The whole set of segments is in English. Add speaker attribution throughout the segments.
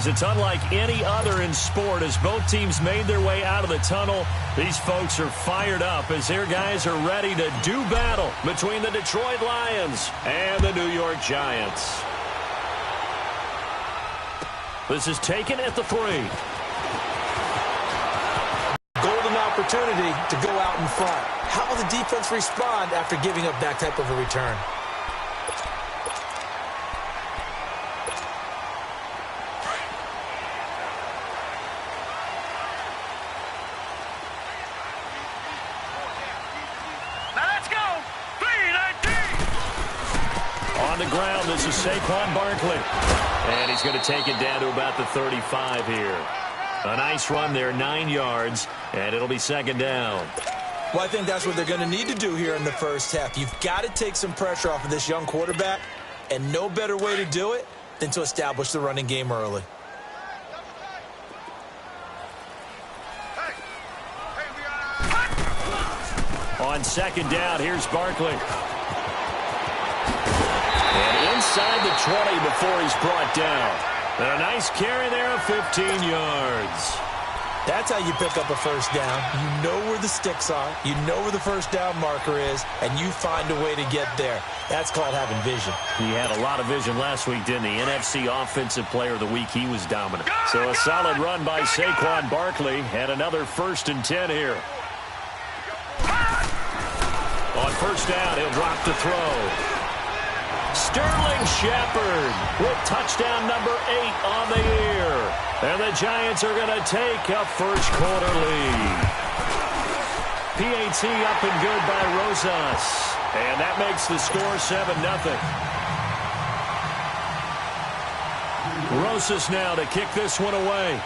Speaker 1: is it's unlike any other in sport. As both teams made their way out of the tunnel, these folks are fired up as their guys are ready to do battle between the Detroit Lions and the New York Giants. This is taken at the 3.
Speaker 2: Golden opportunity to go out in front. How will the defense respond after giving up that type of a return?
Speaker 1: On the ground, this is Saquon Barkley. And he's going to take it down to about the 35 here. A nice run there, 9 yards, and it'll be second down.
Speaker 2: Well, I think that's what they're going to need to do here in the first half. You've got to take some pressure off of this young quarterback, and no better way to do it than to establish the running game early.
Speaker 1: On second down, here's Barkley. And inside the 20 before he's brought down. And a nice carry there of 15 yards.
Speaker 2: That's how you pick up a first down. You know where the sticks are. You know where the first down marker is, and you find a way to get there. That's called having vision.
Speaker 1: He had a lot of vision last week, didn't he? NFC Offensive Player of the Week, he was dominant. So a solid run by Saquon Barkley, and another 1st and 10 here. On first down, he'll drop to throw. Sterling Shepard with touchdown number 8 on the year. And the Giants are going to take a first quarter lead. PAT up and good by Rosas. And that makes the score 7-0. Rosas now to kick this one away.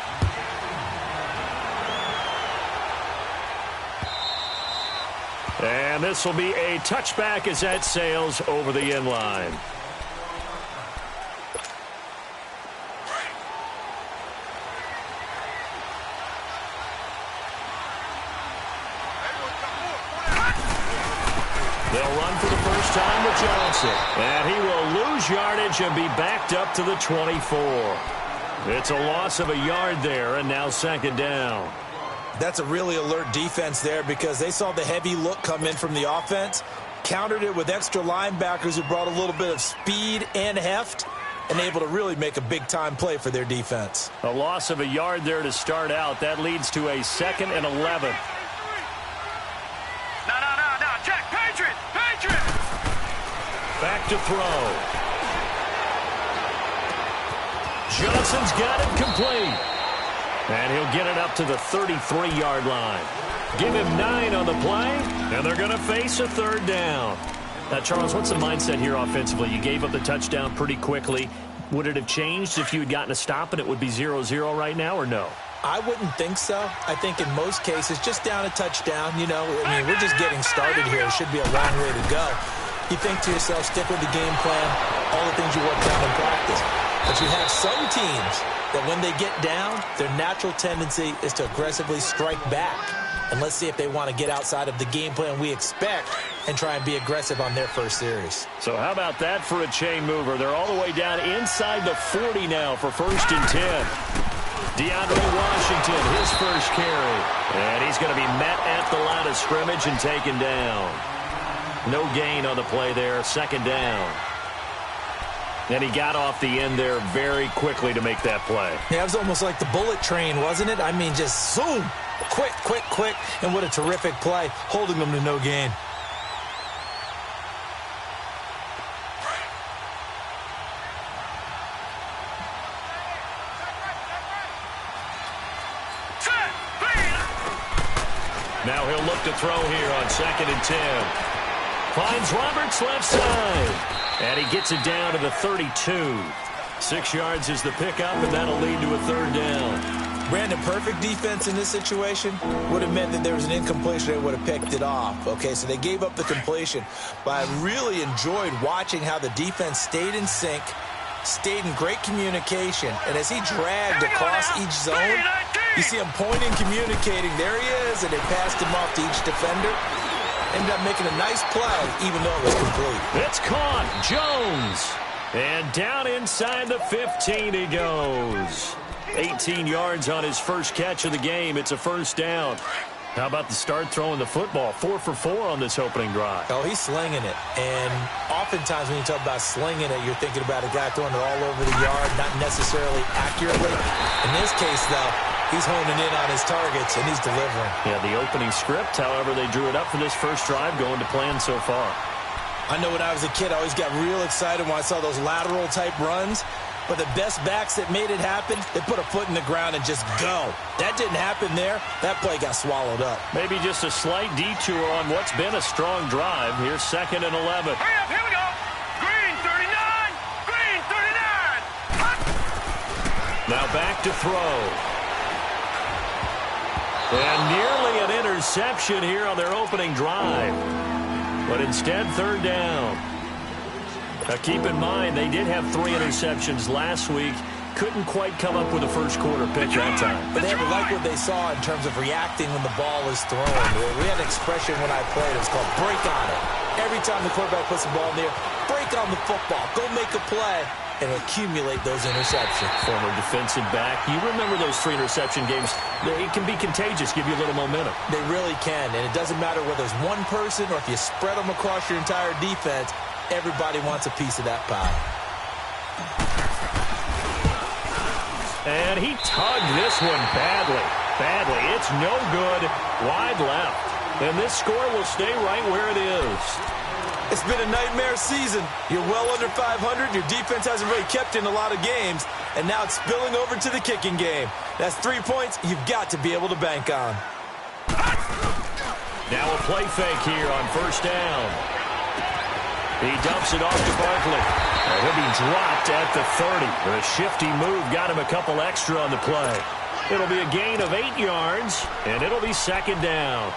Speaker 1: And this will be a touchback as that sails over the end line. They'll run for the first time with Johnson. And he will lose yardage and be backed up to the 24. It's a loss of a yard there, and now second down.
Speaker 2: That's a really alert defense there because they saw the heavy look come in from the offense, countered it with extra linebackers who brought a little bit of speed and heft, and able to really make a big-time play for their defense.
Speaker 1: A loss of a yard there to start out. That leads to a 2nd and 11.
Speaker 3: No, check, Patriot!
Speaker 1: Back to throw. Johnson's got it complete. And he'll get it up to the 33-yard line. Give him 9 on the play, and they're going to face a 3rd down. Now, Charles, what's the mindset here offensively? You gave up the touchdown pretty quickly. Would it have changed if you had gotten a stop and it would be 0-0 right now, or no?
Speaker 2: I wouldn't think so. I think in most cases, just down a touchdown, you know, I mean, we're just getting started here. It should be a long way to go. You think to yourself, stick with the game plan, all the things you worked out in practice. But you have some teams that when they get down, their natural tendency is to aggressively strike back. And let's see if they want to get outside of the game plan we expect and try and be aggressive on their first series.
Speaker 1: So how about that for a chain mover? They're all the way down inside the 40 now for 1st and 10. DeAndre Washington, his first carry. And he's going to be met at the line of scrimmage and taken down. No gain on the play there, 2nd down. And he got off the end there very quickly to make that play.
Speaker 2: Yeah, it was almost like the bullet train, wasn't it? I mean, just zoom, quick, and what a terrific play, holding them to no gain.
Speaker 1: Now he'll look to throw here on 2nd and 10. Finds Roberts left side. And he gets it down to the 32. 6 yards is the pickup, and that'll lead to a 3rd down.
Speaker 2: Brandon, perfect defense in this situation would have meant that there was an incompletion. They would have picked it off. Okay, so they gave up the completion. But I really enjoyed watching how the defense stayed in sync, stayed in great communication. And as he dragged across each zone, you see him pointing, communicating. There he is, and they passed him off to each defender. Ended up making a nice play, even though it was complete.
Speaker 1: It's caught. Jones. And down inside the 15 he goes. 18 yards on his first catch of the game. It's a first down. How about the start throwing the football? 4 for 4 on this opening drive.
Speaker 2: Oh, he's slinging it. And oftentimes when you talk about slinging it, you're thinking about a guy throwing it all over the yard, not necessarily accurately. In this case, though, he's honing in on his targets, and he's delivering.
Speaker 1: Yeah, the opening script, however, they drew it up for this first drive, going to plan so far.
Speaker 2: I know when I was a kid, I always got real excited when I saw those lateral-type runs. But the best backs that made it happen, they put a foot in the ground and just go. That didn't happen there. That play got swallowed up.
Speaker 1: Maybe just a slight detour on what's been a strong drive. Here's 2nd and 11.
Speaker 3: Hurry up, here we go. Green 39. Green 39. Hot.
Speaker 1: Now back to throw. And nearly an interception here on their opening drive. But instead, 3rd down. Now keep in mind, they did have 3 interceptions last week. Couldn't quite come up with a first quarter pick that time.
Speaker 2: But they like what they saw in terms of reacting when the ball is thrown. We had an expression when I played. It was called break on it. Every time the quarterback puts the ball in there, break on the football. Go make a play and accumulate those interceptions.
Speaker 1: Former defensive back. You remember those 3 interception games. It can be contagious, give you a little momentum.
Speaker 2: They really can. And it doesn't matter whether it's one person or if you spread them across your entire defense. Everybody wants a piece of that pie.
Speaker 1: And he tugged this one badly. Badly. It's no good. Wide left. And this score will stay right where it is.
Speaker 2: It's been a nightmare season. You're well under 500. Your defense hasn't really kept in a lot of games. And now it's spilling over to the kicking game. That's 3 points you've got to be able to bank on.
Speaker 1: Now a play fake here on 1st down. He dumps it off to Barkley. And he'll be dropped at the 30. A shifty move got him a couple extra on the play. It'll be a gain of 8 yards, and it'll be 2nd down.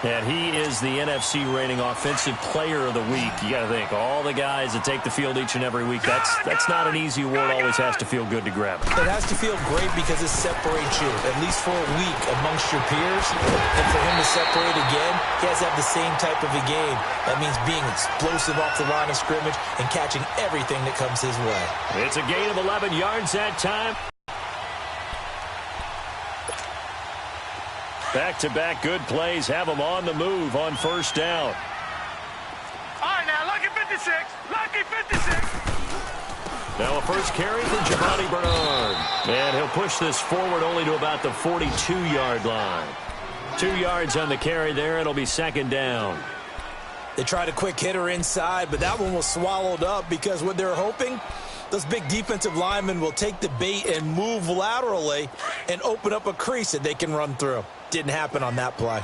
Speaker 1: And he is the NFC reigning offensive player of the week. You got to think, all the guys that take the field each and every week, that's not an easy award. Always has to feel good to grab it.
Speaker 2: It has to feel great because it separates you, at least for a week, amongst your peers. And for him to separate again, he has to have the same type of a game. That means being explosive off the line of scrimmage and catching everything that comes his way.
Speaker 1: It's a gain of 11 yards that time. Back-to-back good plays have them on the move on 1st down.
Speaker 3: All right, now, lucky 56. Lucky 56.
Speaker 1: Now a first carry for Giovanni Bernard. And he'll push this forward only to about the 42-yard line. 2 yards on the carry there. It'll be 2nd down.
Speaker 2: They tried a quick hitter inside, but that one was swallowed up because what they're hoping, those big defensive linemen will take the bait and move laterally and open up a crease that they can run through. Didn't happen on that play.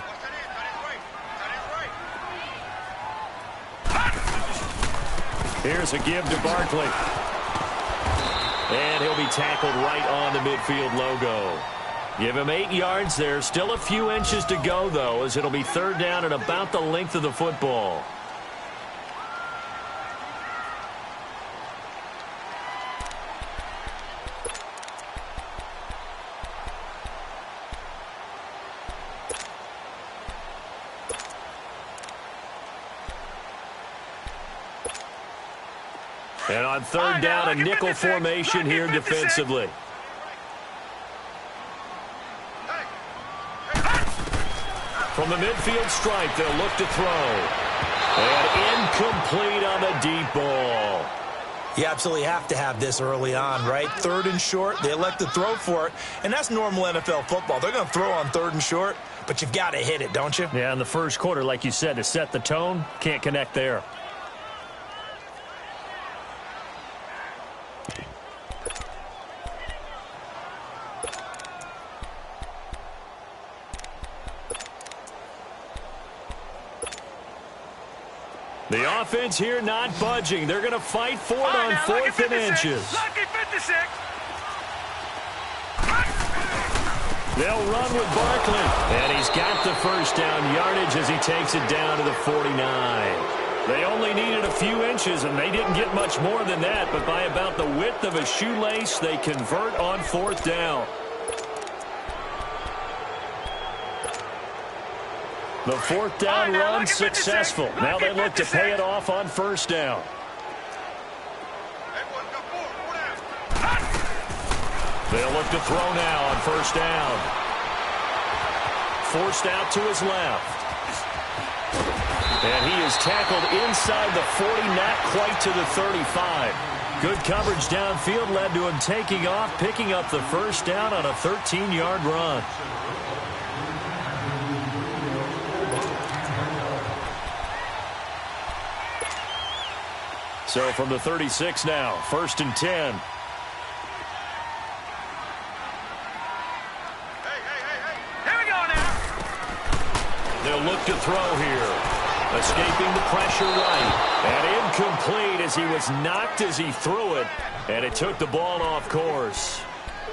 Speaker 1: Here's a give to Barkley. And he'll be tackled right on the midfield logo. Give him 8 yards there. Still a few inches to go, though, as it'll be 3rd down and about the length of the football. And on 3rd down, a nickel formation here defensively. From the midfield stripe, they'll look to throw. And incomplete on the deep ball.
Speaker 2: You absolutely have to have this early on, right? 3rd and short, they elect to throw for it. And that's normal NFL football. They're going to throw on 3rd and short, but you've got to hit it, don't you?
Speaker 1: Yeah, in the first quarter, like you said, to set the tone, can't connect there. The offense here not budging. They're going to fight for it on 4th and inches.
Speaker 3: Lucky 56.
Speaker 1: They'll run with Barkley. And he's got the first down yardage as he takes it down to the 49. They only needed a few inches, and they didn't get much more than that. But by about the width of a shoelace, they convert on 4th down. The 4th down run successful. Now they look to pay it off on 1st down. They'll look to throw now on first down. Forced out to his left. And he is tackled inside the 40, not quite to the 35. Good coverage downfield led to him taking off, picking up the first down on a 13-yard run. So from the 36 now, 1st and 10.
Speaker 3: Here we go now.
Speaker 1: They'll look to throw here. Escaping the pressure right. And incomplete as he was knocked as he threw it. And it took the ball off course.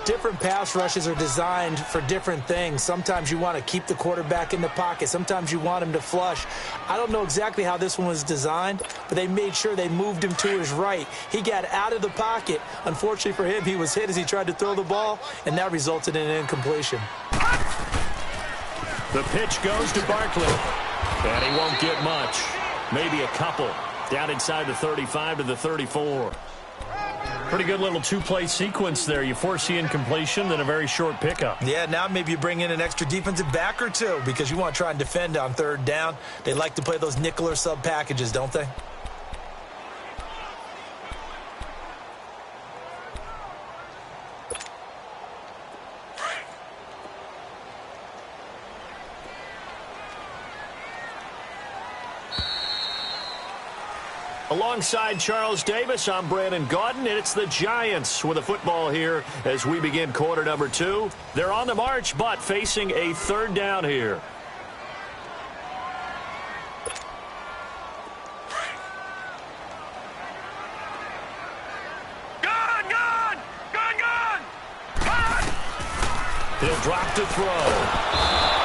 Speaker 2: Different pass rushes are designed for different things. Sometimes you want to keep the quarterback in the pocket. Sometimes you want him to flush. I don't know exactly how this one was designed, but they made sure they moved him to his right. He got out of the pocket. Unfortunately for him, he was hit as he tried to throw the ball, and that resulted in an incompletion.
Speaker 1: The pitch goes to Barkley. And he won't get much. Maybe a couple. Down inside the 35 to the 34. Pretty good little two-play sequence there. You force the incompletion, then a very short pickup.
Speaker 2: Yeah, now maybe you bring in an extra defensive back or two because you want to try and defend on 3rd down. They like to play those nickel or sub packages, don't they?
Speaker 1: Alongside Charles Davis, I'm Brandon Gaudin, and it's the Giants with a football here as we begin quarter number 2. They're on the march, but facing a 3rd down here.
Speaker 3: Gone!
Speaker 1: He'll drop to throw.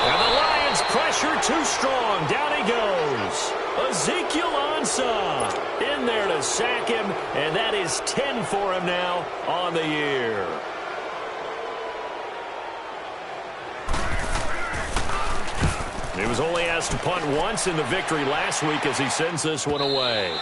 Speaker 1: And the Lions pressure too strong. Down he goes. Ezekiel Ansah in there to sack him, and that is 10 for him now on the year. He was only asked to punt once in the victory last week as he sends this one away.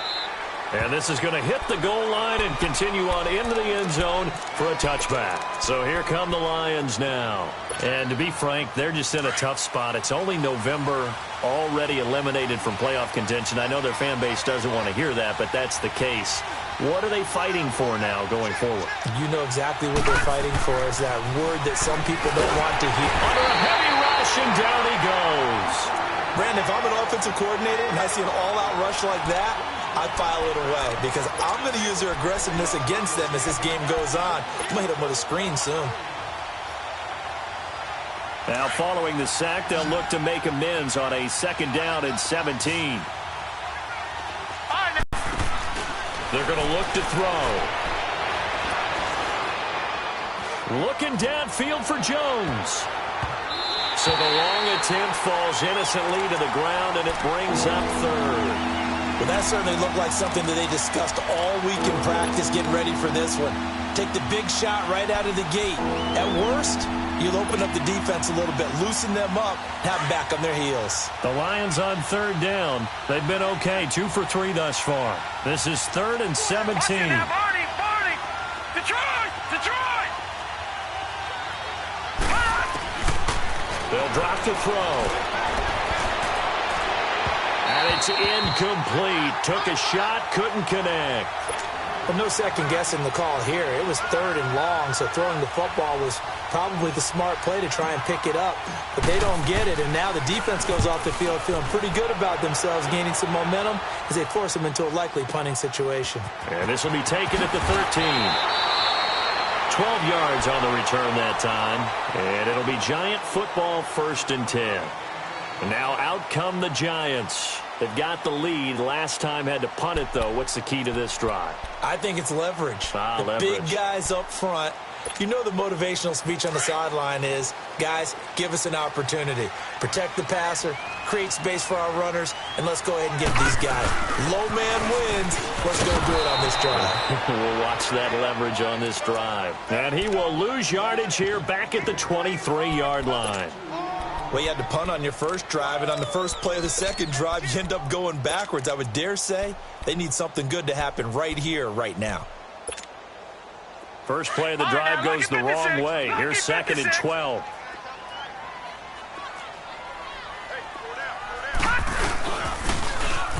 Speaker 1: And this is going to hit the goal line and continue on into the end zone for a touchback. So here come the Lions now. And to be frank, they're just in a tough spot. It's only November, already eliminated from playoff contention. I know their fan base doesn't want to hear that, but that's the case. What are they fighting for now going forward?
Speaker 2: You know exactly what they're fighting for is that word that some people don't want to hear.
Speaker 1: Under a heavy rush, and down he goes.
Speaker 2: Brandon, if I'm an offensive coordinator and I see an all-out rush like that, I file it away because I'm going to use their aggressiveness against them as this game goes on. I'm going to hit them with a screen soon.
Speaker 1: Now following the sack, they'll look to make amends on a 2nd down and 17. They're going to look to throw. Looking downfield for Jones. So the long attempt falls innocently to the ground, and it brings up 3rd.
Speaker 2: Well, that certainly looked like something that they discussed all week in practice getting ready for this one. Take the big shot right out of the gate. At worst, you'll open up the defense a little bit, loosen them up, have them back on their heels.
Speaker 1: The Lions on 3rd down. They've been okay, 2 for 3 thus far. This is 3rd and 17.
Speaker 3: Barney! Detroit!
Speaker 1: They'll drop to throw. And it's incomplete. Took a shot, couldn't connect.
Speaker 2: Well, no second guessing the call here. It was 3rd and long, so throwing the football was probably the smart play to try and pick it up. But they don't get it, and now the defense goes off the field feeling pretty good about themselves, gaining some momentum as they force them into a likely punting situation.
Speaker 1: And this will be taken at the 13. 12 yards on the return that time. And it'll be Giant football, 1st and 10. And now out come the Giants. They've got the lead. Last time had to punt it, though. What's the key to this drive?
Speaker 2: I think it's leverage.
Speaker 1: Leverage.
Speaker 2: Big guys up front. You know the motivational speech on the sideline is, guys, give us an opportunity. Protect the passer, create space for our runners, and let's go ahead and get these guys. Low man wins. Let's go do it on this drive.
Speaker 1: We'll watch that leverage on this drive. And he will lose yardage here back at the 23-yard line.
Speaker 2: Well, you had to punt on your first drive, and on the first play of the second drive, you end up going backwards. I would dare say they need something good to happen right here, right now.
Speaker 1: First play of the drive goes the wrong way. Here's 2nd and 12.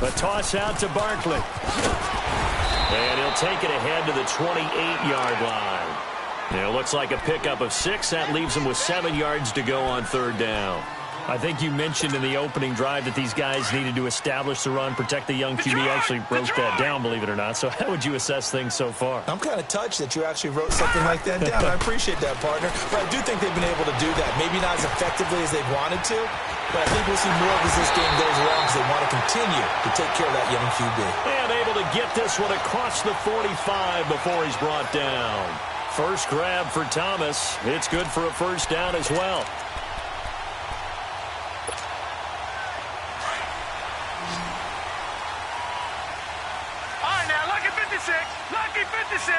Speaker 1: The toss out to Barkley. And he'll take it ahead to the 28-yard line. It looks like a pickup of 6. That leaves him with 7 yards to go on 3rd down. I think you mentioned in the opening drive that these guys needed to establish the run, protect the young QB. Actually wrote that down, believe it or not. So how would you assess things so far?
Speaker 2: I'm kind of touched that you actually wrote something like that down. I appreciate that, partner. But I do think they've been able to do that. Maybe not as effectively as they wanted to, but I think we'll see more of as this game goes along because they want to continue to take care of that young QB.
Speaker 1: And able to get this one across the 45 before he's brought down. First grab for Thomas. It's good for a 1st down as well.
Speaker 3: Lucky 56.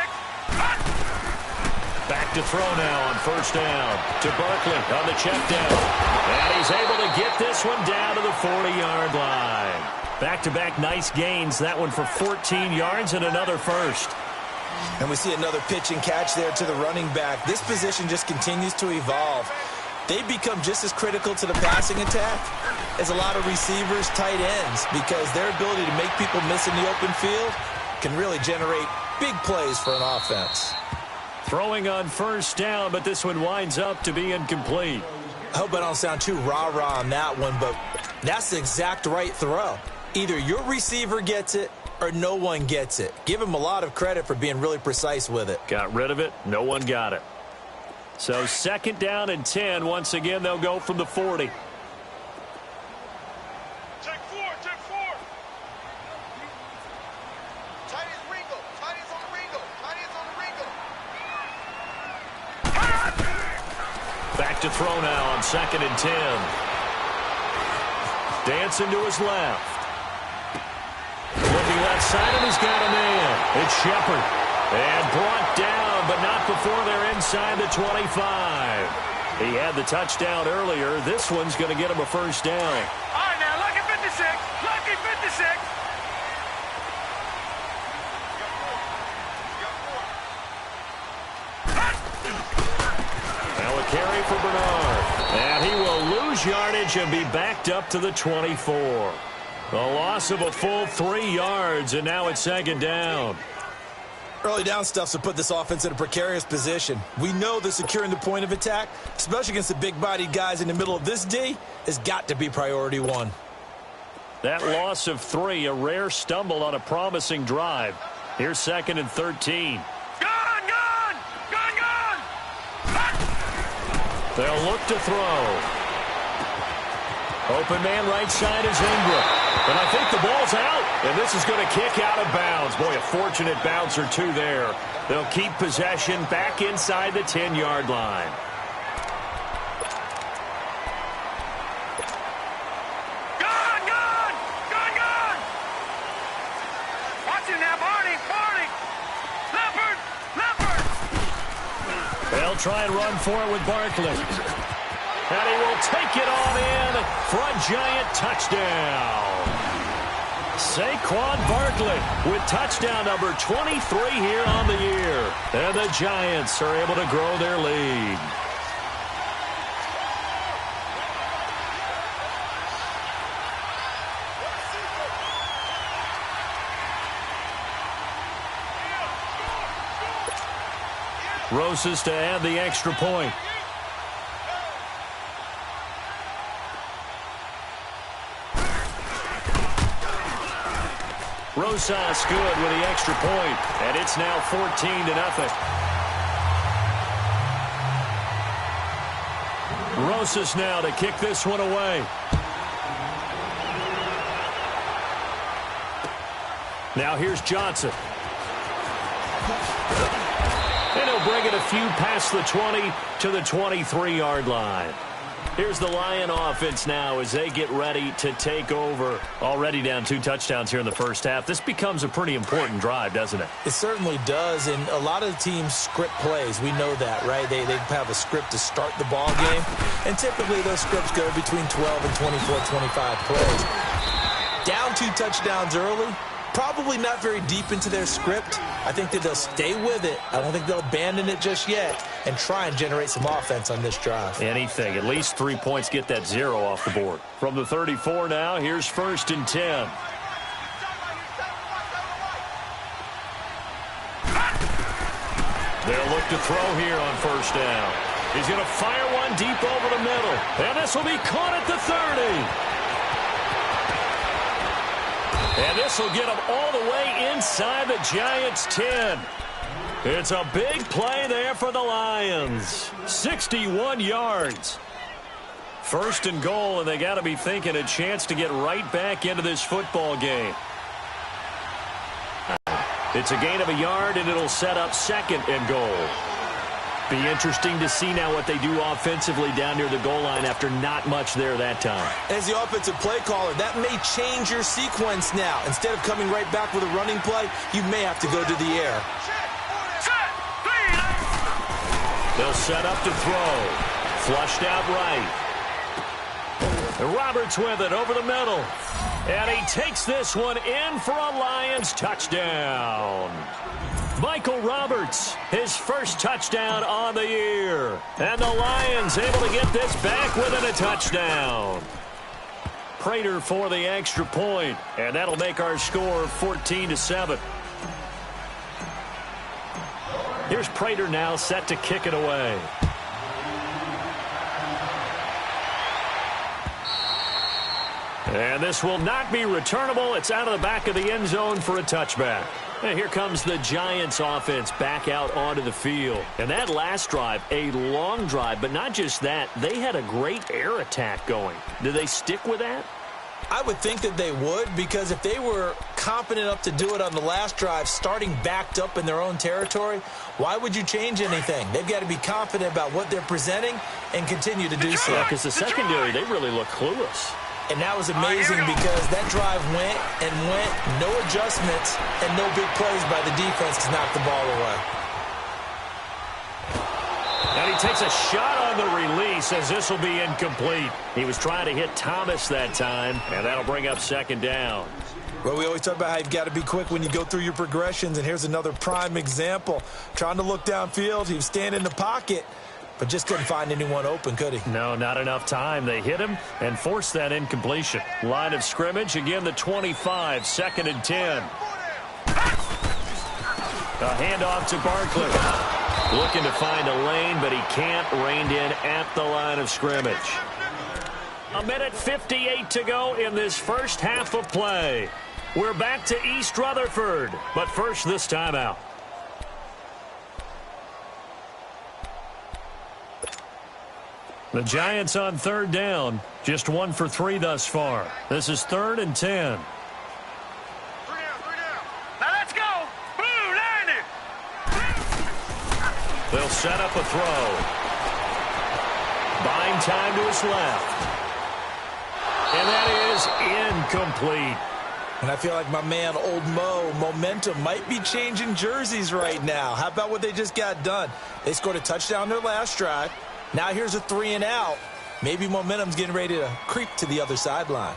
Speaker 1: Back to throw now on 1st down to Barkley on the check down. And he's able to get this one down to the 40-yard line. Back-to-back nice gains. That one for 14 yards and another 1st.
Speaker 2: And we see another pitch and catch there to the running back. This position just continues to evolve. They become just as critical to the passing attack as a lot of receivers, tight ends, because their ability to make people miss in the open field can really generate big plays for an offense.
Speaker 1: Throwing on 1st down, but this one winds up to be incomplete.
Speaker 2: I hope I don't sound too rah-rah on that one, but that's the exact right throw. Either your receiver gets it or no one gets it. Give him a lot of credit for being really precise with it.
Speaker 1: Got rid of it. No one got it. So 2nd down and 10. Once again, they'll go from the 40. Back to throw now on 2nd and 10. Dancing to his left. Looking left side, and he's got a man. It's Shepard. And brought down, but not before they're inside the 25. He had the touchdown earlier. This one's going to get him a 1st down.
Speaker 3: All right, now, lucky 56. Lucky 56.
Speaker 1: Carry for Bernard. And he will lose yardage and be backed up to the 24. A loss of a full 3 yards, and now it's 2nd down.
Speaker 2: Early down stuff's to put this offense in a precarious position. We know that securing the point of attack, especially against the big-bodied guys in the middle of this D, has got to be priority 1.
Speaker 1: That loss of 3, a rare stumble on a promising drive. Here's 2nd and 13. They'll look to throw. Open man right side is Ingram. And I think the ball's out. And this is going to kick out of bounds. Boy, a fortunate bounce or 2 there. They'll keep possession back inside the 10-yard line.
Speaker 3: Gone! Watch it now, Barney! Leopard!
Speaker 1: They'll try and run for it with Barkley. And he will take it all in for a giant touchdown. Saquon Barkley with touchdown number 23 here on the year. And the Giants are able to grow their lead. Rosas to add the extra point. Rosas good with the extra point, and it's now 14-0. Rosas now to kick this one away. Now here's Johnson. And he'll bring it a few past the 20 to the 23-yard line. Here's the Lion offense now as they get ready to take over. Already down 2 touchdowns here in the first half. This becomes a pretty important drive, doesn't it?
Speaker 2: It certainly does, and a lot of the teams script plays. We know that, right? They have a script to start the ball game, and typically those scripts go between 12 and 24, 25 plays. Down 2 touchdowns early, probably not very deep into their script. I think that they'll stay with it. I don't think they'll abandon it just yet and try and generate some offense on this drive.
Speaker 1: Anything. At least 3 points, get that 0 off the board. From the 34 now, here's 1st and 10. They'll look to throw here on 1st down. He's going to fire one deep over the middle. And this will be caught at the 30. And this will get them all the way inside the Giants' 10. It's a big play there for the Lions. 61 yards. 1st and goal, and they got to be thinking a chance to get right back into this football game. It's a gain of a yard, and it'll set up 2nd and goal. Be interesting to see now what they do offensively down near the goal line after not much there that time.
Speaker 2: As the offensive play caller, that may change your sequence now. Instead of coming right back with a running play, you may have to go to the air.
Speaker 1: They'll set up to throw. Flushed out right. And Roberts with it over the middle. And he takes this one in for a Lions touchdown. Michael Roberts, his first touchdown on the year. And the Lions able to get this back within a touchdown. Prater for the extra point. And that'll make our score 14-7. Here's Prater now set to kick it away. And this will not be returnable. It's out of the back of the end zone for a touchback. And here comes the Giants offense back out onto the field. And that last drive, a long drive, but not just that. They had a great air attack going. Do they stick with that?
Speaker 2: I would think that they would, because if they were competent enough to do it on the last drive, starting backed up in their own territory, why would you change anything? They've got to be confident about what they're presenting and continue to do so.
Speaker 1: Yeah, because the secondary, they really look clueless.
Speaker 2: And that was amazing because that drive went and went, no adjustments, and no big plays by the defense to knock the ball away.
Speaker 1: And he takes a shot on the release as this will be incomplete. He was trying to hit Thomas that time, and that'll bring up 2nd down.
Speaker 2: Well, we always talk about how you've got to be quick when you go through your progressions, and here's another prime example. Trying to look downfield, he was standing in the pocket, but just couldn't find anyone open, could he?
Speaker 1: No, not enough time. They hit him and forced that incompletion. Line of scrimmage, again the 25, 2nd and 10. A handoff to Barkley. Looking to find a lane, but he can't. Reined in at the line of scrimmage. 1:58 to go in this first half of play. We're back to East Rutherford, but first this timeout. The Giants on 3rd down, just 1 for 3 thus far. This is 3rd and 10.
Speaker 3: 3 down. Now let's go. Blue, line it.
Speaker 1: They'll set up a throw. Buying time to his left. And that is incomplete.
Speaker 2: And I feel like my man, Old Mo, momentum might be changing jerseys right now. How about what they just got done? They scored a touchdown their last drive. Now here's a 3 and out. Maybe momentum's getting ready to creep to the other sideline.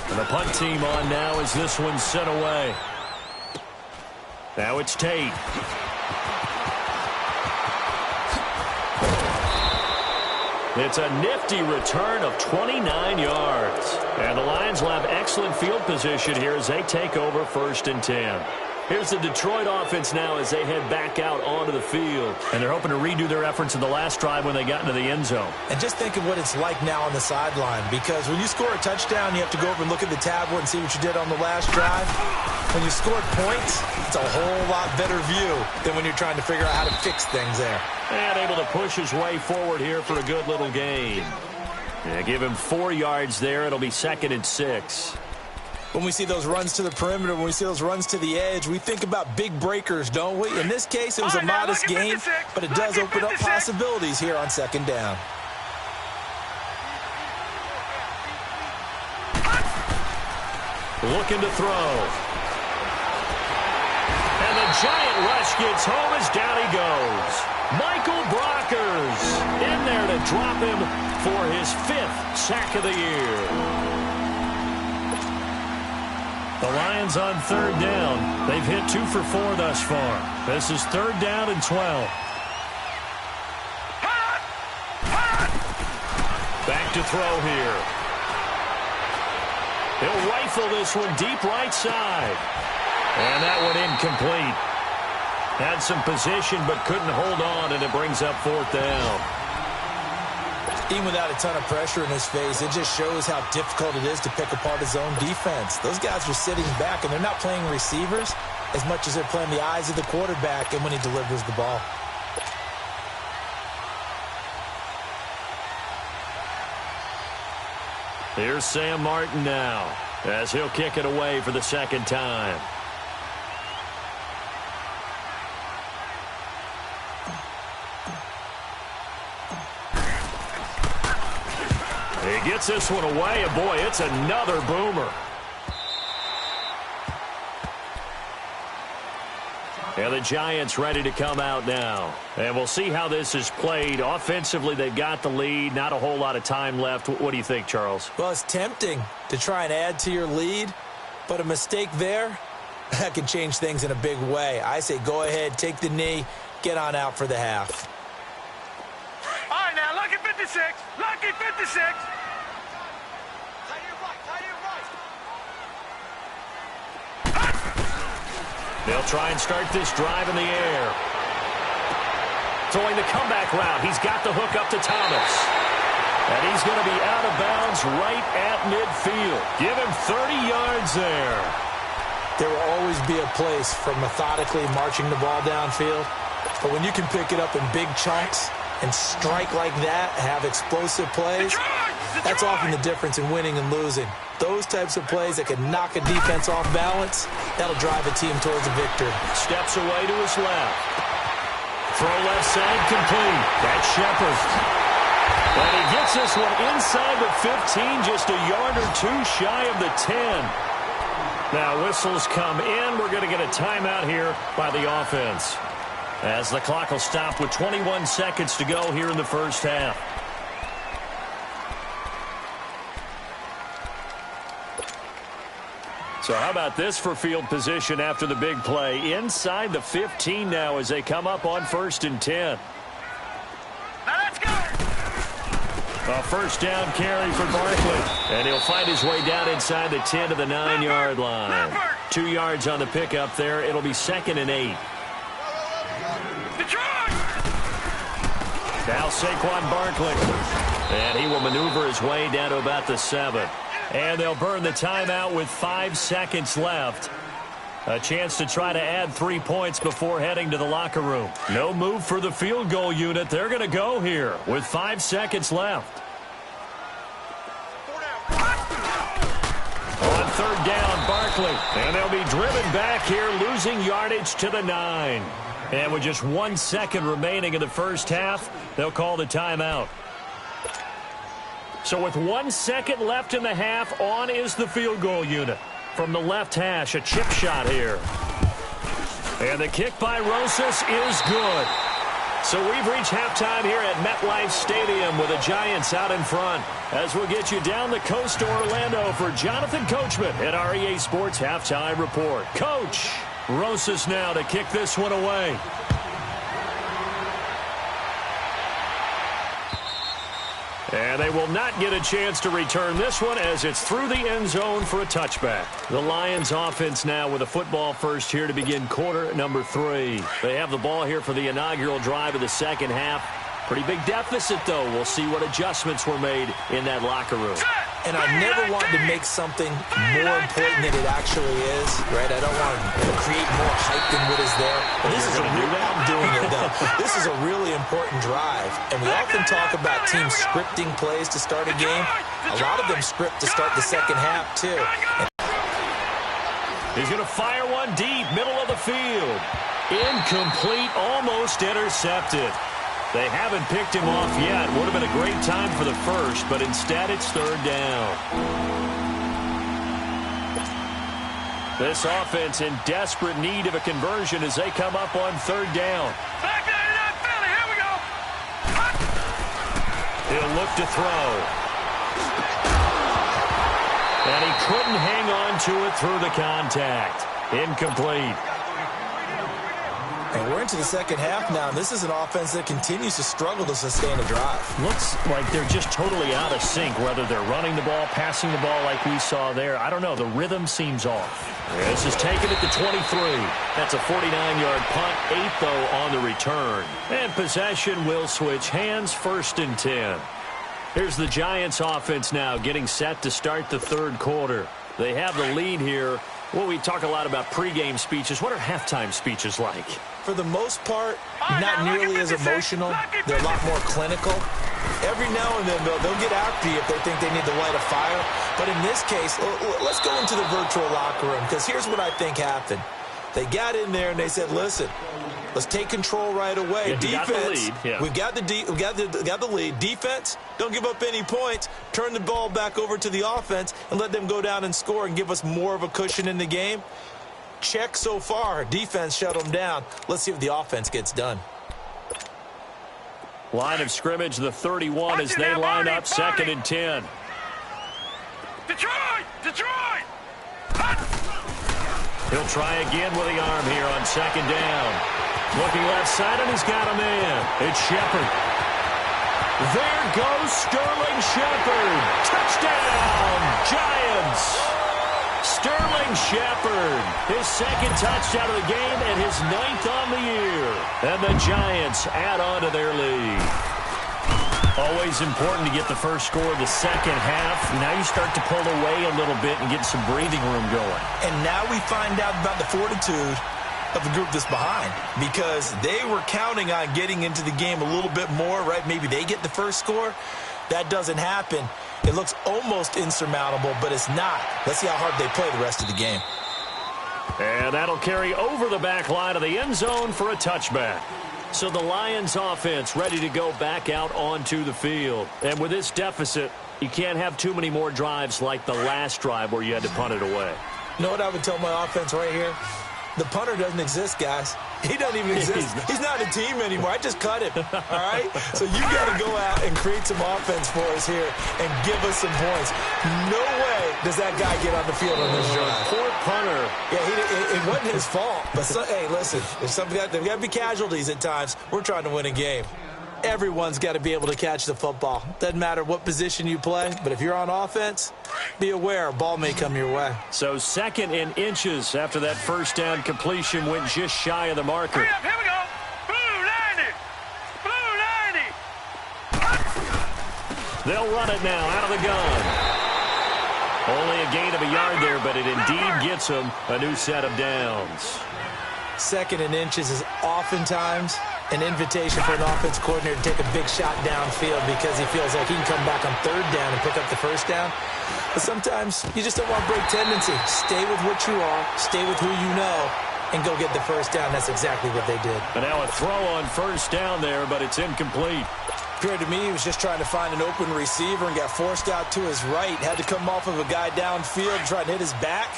Speaker 1: And the punt team on now as this one's sent away. Now it's Tate. It's a nifty return of 29 yards. And the Lions will have excellent field position here as they take over 1st and 10. Here's the Detroit offense now as they head back out onto the field. And they're hoping to redo their efforts in the last drive when they got into the end zone.
Speaker 2: And just think of what it's like now on the sideline, because when you score a touchdown, you have to go over and look at the tablet and see what you did on the last drive. When you scored points, it's a whole lot better view than when you're trying to figure out how to fix things there.
Speaker 1: And able to push his way forward here for a good little gain. Yeah, give him 4 yards there. It'll be 2nd and 6.
Speaker 2: When we see those runs to the perimeter, when we see those runs to the edge, we think about big breakers, don't we? In this case, it was a modest gain, but it does open up possibilities here on 2nd down.
Speaker 1: Looking to throw. And the giant rush gets home as down he goes. Michael Brockers in there to drop him for his 5th sack of the year. The Lions on third down. They've hit 2 for 4 thus far. This is third down and 12. Back to throw here. He'll rifle this one deep right side. And that one incomplete. Had some position but couldn't hold on, and it brings up fourth down.
Speaker 2: Even without a ton of pressure in his face, it just shows how difficult it is to pick apart his own defense. Those guys are sitting back, and they're not playing receivers as much as they're playing the eyes of the quarterback and when he delivers the ball.
Speaker 1: Here's Sam Martin now as he'll kick it away for the second time. He gets this one away, and boy, it's another boomer. And the Giants ready to come out now. And we'll see how this is played. Offensively, they've got the lead. Not a whole lot of time left. What do you think, Charles?
Speaker 2: Well, it's tempting to try and add to your lead, but a mistake there, that can change things in a big way. I say go ahead, take the knee, get on out for the half.
Speaker 3: All right, now, lucky 56. Lucky 56.
Speaker 1: They'll try and start this drive in the air. Throwing the comeback route. He's got the hook up to Thomas. And he's going to be out of bounds right at midfield. Give him 30 yards there.
Speaker 2: There will always be a place for methodically marching the ball downfield. But when you can pick it up in big chunks and strike like that, have explosive plays, that's often the difference in winning and losing. Those types of plays that can knock a defense off balance, that'll drive a team towards a victory.
Speaker 1: Steps away to his left. Throw left side complete. That's Shepard. And he gets this one inside the 15, just a yard or two shy of the 10. Now whistles come in. We're going to get a timeout here by the offense, as the clock will stop with 21 seconds to go here in the first half. So how about this for field position after the big play? Inside the 15 now as they come up on 1st and 10.
Speaker 3: Now let's go.
Speaker 1: A first down carry for Barkley. And he'll find his way down inside the 10 to the 9-yard line. 2 yards on the pickup there. It'll be 2nd and 8. Now Saquon Barkley. And he will maneuver his way down to about the 7. And they'll burn the timeout with 5 seconds left. A chance to try to add 3 points before heading to the locker room. No move for the field goal unit. They're going to go here with 5 seconds left. On third down, Barkley. And they'll be driven back here, losing yardage to the 9. And with just 1 second remaining in the first half, they'll call the timeout. So with 1 second left in the half, on is the field goal unit. From the left hash, a chip shot here. And the kick by Rosas is good. So we've reached halftime here at MetLife Stadium with the Giants out in front. As we'll get you down the coast to Orlando for Jonathan Coachman at our EA Sports Halftime Report. Coach, Rosas now to kick this one away. And they will not get a chance to return this one as it's through the end zone for a touchback. The Lions offense now with a football first here to begin quarter number 3. They have the ball here for the inaugural drive of the second half. Pretty big deficit, though. We'll see what adjustments were made in that locker room.
Speaker 2: And I never want to make something more important than it actually is, right? I don't want to create more hype than what is there. But this is I'm doing it, though. This is a really important drive. And we often talk about teams scripting plays to start a game. A lot of them script to start the second half, too.
Speaker 1: He's going to fire one deep, middle of the field. Incomplete, almost intercepted. They haven't picked him off yet. Would have been a great time for the first, but instead it's third down. This offense in desperate need of a conversion as they come up on third down.
Speaker 3: Back to that Philly. Here we go.
Speaker 1: He'll look to throw. And he couldn't hang on to it through the contact. Incomplete.
Speaker 2: And we're into the second half now, and this is an offense that continues to struggle to sustain a drive.
Speaker 1: Looks like they're just totally out of sync, whether they're running the ball, passing the ball like we saw there. I don't know. The rhythm seems off. This is taken at the 23. That's a 49-yard punt, 8 though on the return. And possession will switch hands, 1st and 10. Here's the Giants offense now getting set to start the third quarter. They have the lead here. Well, we talk a lot about pregame speeches. What are halftime speeches like?
Speaker 2: For the most part, not nearly as emotional. They're a lot more clinical. Every now and then, they'll get after you if they think they need to light a fire. But in this case, let's go into the virtual locker room, because here's what I think happened. They got in there and they said, listen, let's take control right away.
Speaker 1: Yeah,
Speaker 2: defense,
Speaker 1: we've
Speaker 2: got the lead. Defense, don't give up any points. Turn the ball back over to the offense and let them go down and score and give us more of a cushion in the game. Check so far. Defense shut them down. Let's see if the offense gets done.
Speaker 1: Line of scrimmage, the 31 as they line up, 2nd and 10.
Speaker 3: Detroit!
Speaker 1: He'll try again with the arm here on 2nd down. Looking left side, and he's got a man. It's Shepard. There goes Sterling Shepard. Touchdown, Giants. Sterling Shepard, his 2nd touchdown of the game and his 9th on the year. And the Giants add on to their lead. Always important to get the first score of the second half. Now you start to pull away a little bit and get some breathing room going.
Speaker 2: And now we find out about the fortitude of the group that's behind, because they were counting on getting into the game a little bit more, right? Maybe they get the first score. That doesn't happen. It looks almost insurmountable, but it's not. Let's see how hard they play the rest of the game.
Speaker 1: And that'll carry over the back line of the end zone for a touchback. So the Lions offense ready to go back out onto the field. And with this deficit, you can't have too many more drives like the last drive where you had to punt it away.
Speaker 2: You know what I would tell my offense right here? The punter doesn't exist, guys. He doesn't even exist. He's not a team anymore. I just cut him, all right? So you got to go out and create some offense for us here and give us some points. No way does that guy get on the field on this drive.
Speaker 1: Poor punter.
Speaker 2: Yeah, it wasn't his fault. But, hey, listen, there's got to be casualties at times. We're trying to win a game. Everyone's got to be able to catch the football. Doesn't matter what position you play, but if you're on offense, be aware a ball may come your way.
Speaker 1: So 2nd and inches after that first down completion went just shy of the marker.
Speaker 3: Hurry up, here we go. Blue 90.
Speaker 1: They'll run it now out of the gun. Only a gain of a yard there, but it indeed gets them a new set of downs.
Speaker 2: 2nd and inches is oftentimes an invitation for an offense coordinator to take a big shot downfield because he feels like he can come back on 3rd down and pick up the first down. But sometimes you just don't want to break tendency. Stay with what you are, stay with who you know, and go get the first down. That's exactly what they did.
Speaker 1: And now a throw on 1st down there, but it's incomplete.
Speaker 2: Appeared to me he was just trying to find an open receiver and got forced out to his right. Had to come off of a guy downfield and try to hit his back.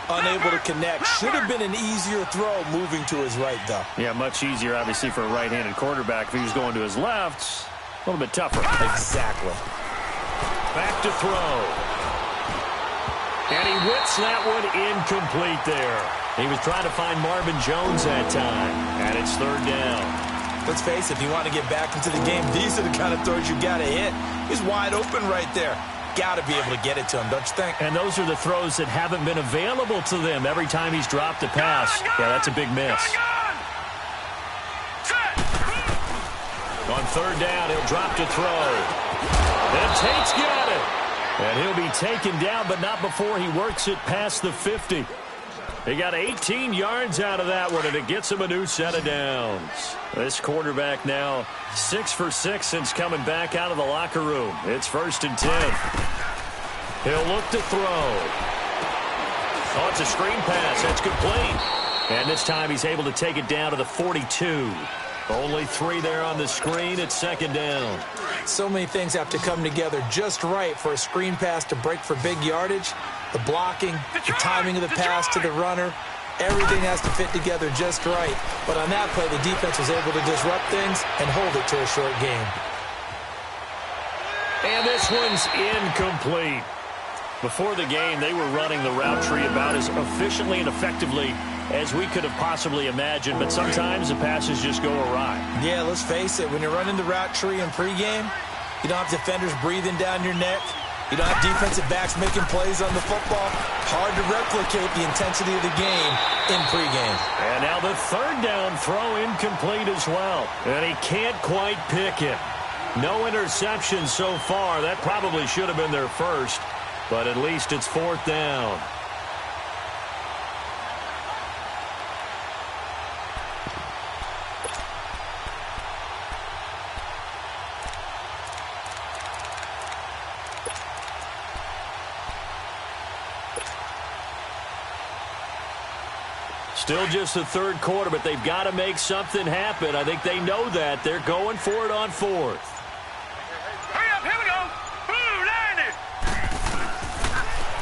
Speaker 2: Unable to connect. Should have been an easier throw moving to his right, though.
Speaker 1: Yeah, much easier, obviously, for a right-handed quarterback. If he was going to his left, a little bit tougher.
Speaker 2: Exactly.
Speaker 1: Back to throw. And he whips that one incomplete there. He was trying to find Marvin Jones that time. And it's 3rd down.
Speaker 2: Let's face it, if you want to get back into the game, these are the kind of throws you got to hit. He's wide open right there. Got to be able to get it to him, don't you think?
Speaker 1: And those are the throws that haven't been available to them every time he's dropped a pass. Yeah, that's a big miss. On 3rd down, he'll drop to throw. And Tate's got it. And he'll be taken down, but not before he works it past the 50. He got 18 yards out of that one, and it gets him a new set of downs. This quarterback now 6 for 6 since coming back out of the locker room. It's 1st and 10. He'll look to throw. Oh, it's a screen pass. That's complete. And this time he's able to take it down to the 42. Only 3 there on the screen. It's 2nd down.
Speaker 2: So many things have to come together just right for a screen pass to break for big yardage. The blocking, the timing of the pass to the runner, everything has to fit together just right. But on that play, the defense was able to disrupt things and hold it to a short game.
Speaker 1: And this one's incomplete. Before the game, they were running the route tree about as efficiently and effectively as we could have possibly imagined, but sometimes the passes just go awry.
Speaker 2: Yeah, let's face it. When you're running the route tree in pregame, you don't have defenders breathing down your neck. You don't have defensive backs making plays on the football. Hard to replicate the intensity of the game in pregame.
Speaker 1: And now the third down throw incomplete as well. And he can't quite pick it. No interception so far. That probably should have been their first, but at least it's fourth down. Still just the third quarter, but they've got to make something happen. I think they know that. They're going for it on fourth.
Speaker 3: Hurry up, here we go. Ooh, landed.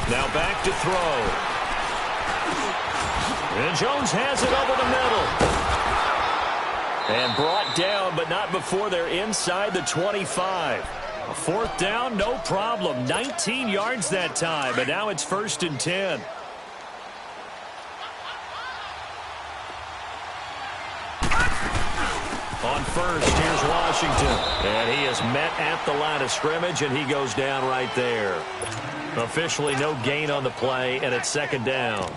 Speaker 1: Now back to throw. And Jones has it over the middle. And brought down, but not before they're inside the 25. A fourth down, no problem. 19 yards that time, but now it's 1st and 10. On first, here's Washington. And he is met at the line of scrimmage, and he goes down right there. Officially no gain on the play, and it's 2nd down.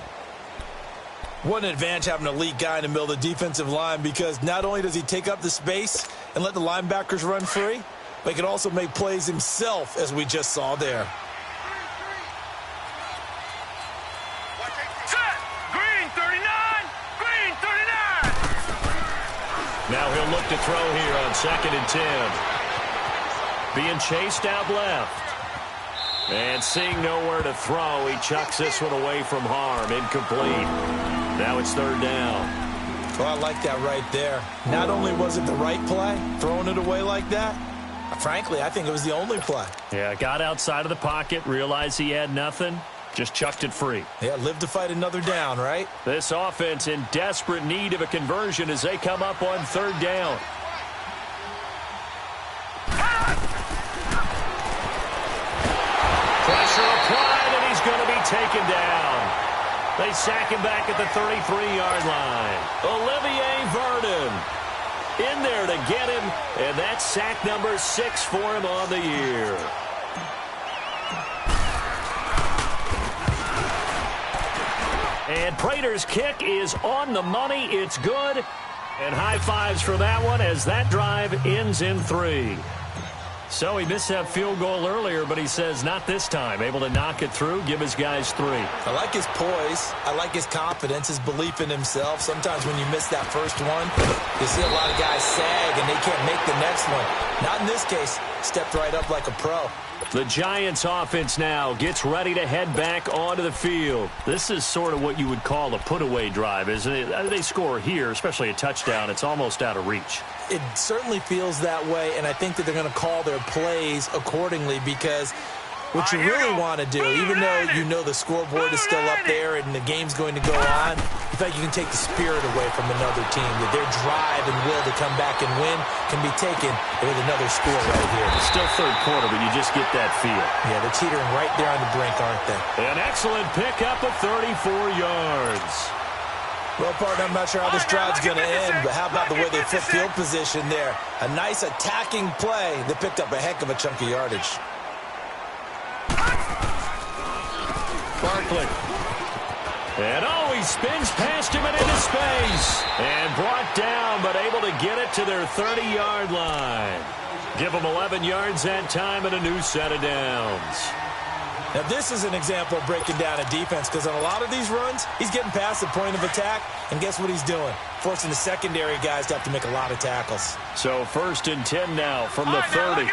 Speaker 2: What an advantage having an elite guy in the middle of the defensive line, because not only does he take up the space and let the linebackers run free, but he can also make plays himself, as we just saw there.
Speaker 3: Set. Green 39. Green 39.
Speaker 1: Now he'll look to throw here on 2nd and 10. Being chased out left. And seeing nowhere to throw, he chucks this one away from harm. Incomplete. Now it's 3rd down.
Speaker 2: Well, I like that right there. Not only was it the right play, throwing it away like that, frankly, I think it was the only play.
Speaker 1: Yeah, got outside of the pocket, realized he had nothing, just chucked it free.
Speaker 2: Yeah, live to fight another down, right?
Speaker 1: This offense in desperate need of a conversion as they come up on 3rd down. Pressure applied, and he's going to be taken down. They sack him back at the 33-yard line. Olivier Vernon in there to get him, and that's sack number 6 for him on the year. And Prater's kick is on the money. It's good. And high fives for that one as that drive ends in 3. So he missed that field goal earlier, but he says not this time. Able to knock it through, give his guys 3.
Speaker 2: I like his poise. I like his confidence, his belief in himself. Sometimes when you miss that first one, you see a lot of guys sag and they can't make the next one. Not in this case. Stepped right up like a pro.
Speaker 1: The Giants offense now gets ready to head back onto the field. This is sort of what you would call a put-away drive, isn't it? They score here, especially a touchdown. It's almost out of reach.
Speaker 2: It certainly feels that way, and I think that they're going to call their plays accordingly, because what you really want to do, even though you know the scoreboard is still up there and the game's going to go on, you think you can take the spirit away from another team, that their drive and will to come back and win can be taken with another score right here.
Speaker 1: It's still 3rd quarter, but you just get that feel.
Speaker 2: Yeah, they're teetering right there on the brink, aren't they?
Speaker 1: An excellent pickup of 34 yards.
Speaker 2: Well, partner, I'm not sure how this drive's going to end, but how about the way they flip field position there? A nice attacking play that picked up a heck of a chunk of yardage.
Speaker 1: Barkley. And he spins past him and into space. And brought down, but able to get it to their 30-yard line. Give them 11 yards that time and a new set of downs.
Speaker 2: Now, this is an example of breaking down a defense, because on a lot of these runs, he's getting past the point of attack, and guess what he's doing? Forcing the secondary guys to have to make a lot of tackles.
Speaker 1: So 1st and 10 now from the 30.